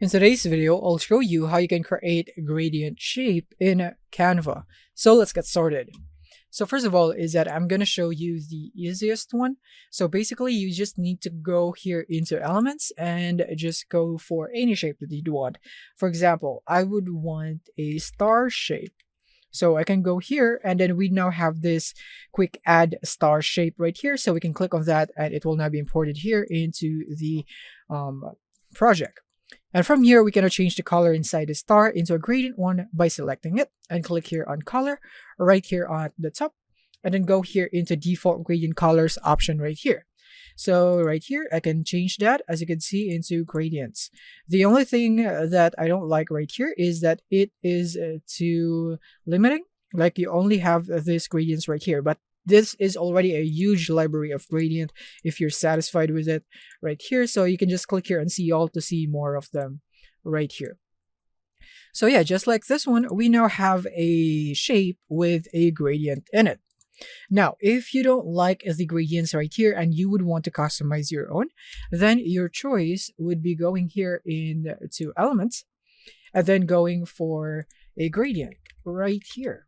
In today's video, I'll show you how you can create a gradient shape in Canva. So let's get started. So first of all is that I'm going to show you the easiest one. So basically you just need to go here into elements and just go for any shape that you'd want. For example, I would want a star shape. So I can go here and then we now have this quick add star shape right here. So we can click on that and it will now be imported here into the project. And from here, we can change the color inside the star into a gradient one by selecting it and click here on color right here at the top and then go here into default gradient colors option right here. So right here, I can change that, as you can see, into gradients. The only thing that I don't like right here is that it is too limiting. Like you only have these gradients right here, but this is already a huge library of gradient if you're satisfied with it right here. So you can just click here and see all to see more of them right here. So yeah, just like this one, we now have a shape with a gradient in it. Now, if you don't like the gradients right here and you would want to customize your own, then your choice would be going here into elements and then going for a gradient right here.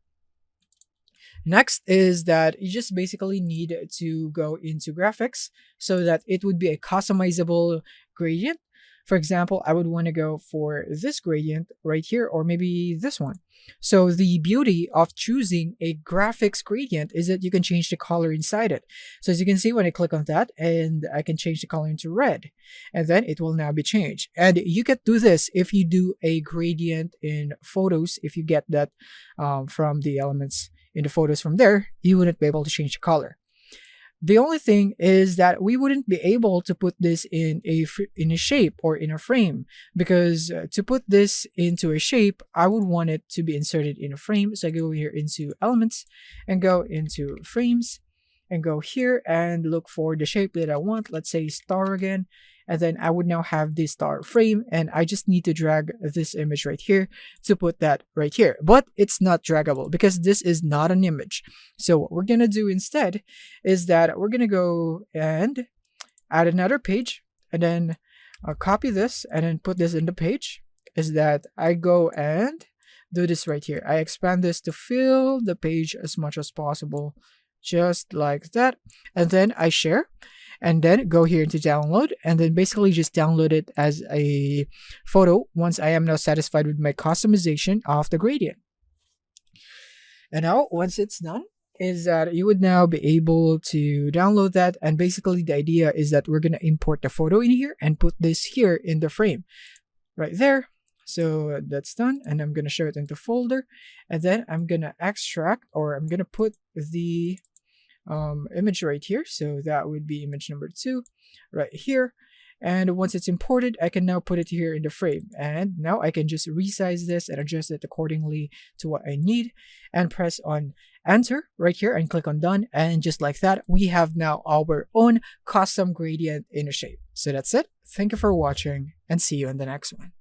Next is that you just basically need to go into graphics so that it would be a customizable gradient. For example, I would want to go for this gradient right here, or maybe this one. So the beauty of choosing a graphics gradient is that you can change the color inside it. So as you can see, when I click on that, and I can change the color into red, and then it will now be changed. And you can do this if you do a gradient in photos. If you get that from the elements in the photos from there, you wouldn't be able to change the color. The only thing is that we wouldn't be able to put this in a shape or in a frame, because to put this into a shape, I would want it to be inserted in a frame. So I go here into elements and go into frames and go here and look for the shape that I want. Let's say star again. And then I would now have this star frame, and I just need to drag this image right here to put that right here. But it's not draggable because this is not an image. So what we're going to do instead is that we're going to go and add another page and then copy this and then put this in the page. Is that I go and do this right here. I expand this to fill the page as much as possible, just like that. And then I share. And then go here to download and then basically just download it as a photo once I am now satisfied with my customization of the gradient. And now once it's done is that you would now be able to download that, and basically the idea is that we're going to import the photo in here and put this here in the frame right there. So that's done, and I'm going to show it into folder, and then I'm going to extract, or I'm going to put the image right here. So that would be image number 2 right here. And once it's imported, I can now put it here in the frame. And now I can just resize this and adjust it accordingly to what I need and press on enter right here and click on done. And just like that, we have now our own custom gradient in a shape. So that's it. Thank you for watching and see you in the next one.